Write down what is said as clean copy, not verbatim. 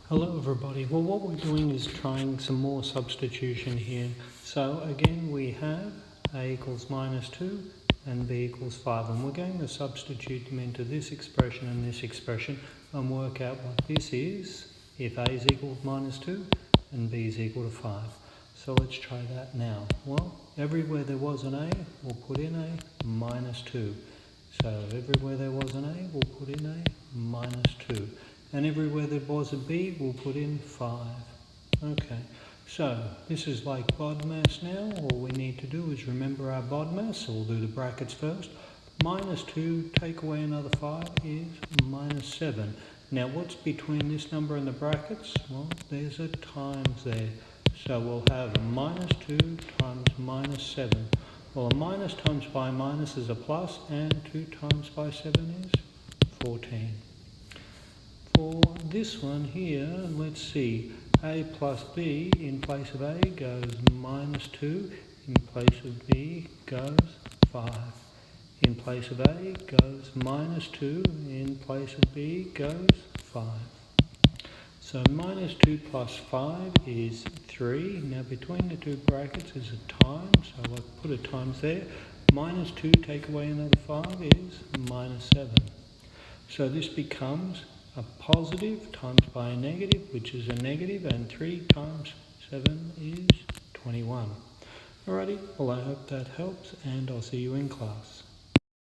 Hello everybody. Well, what we're doing is trying some more substitution here. So again we have a equals minus 2 and b equals 5, and we're going to substitute them into this expression and this expression and work out what this is if a is equal to minus 2 and b is equal to 5. So let's try that now. Well, everywhere there was an a, we'll put in a minus 2. So everywhere there was an a, we'll put in a minus 2. And everywhere there was a b, we'll put in 5. Okay, so this is like BODMAS now. All we need to do is remember our BODMAS, so we'll do the brackets first. Minus 2, take away another 5 is minus 7. Now what's between this number and the brackets? Well, there's a times there. So we'll have a minus 2 times minus 7. Well, a minus times by minus is a plus, and 2 times by 7 is 14. For this one here, let's see, a plus b in place of a goes minus 2, in place of b goes 5. In place of a goes minus 2, in place of b goes 5. So minus 2 plus 5 is 3. Now between the two brackets is a times, so I'll put a times there. Minus 2 take away another 5 is minus 7. So this becomes a positive times by a negative, which is a negative, and 3 times 7 is 21. Alrighty, well I hope that helps, and I'll see you in class.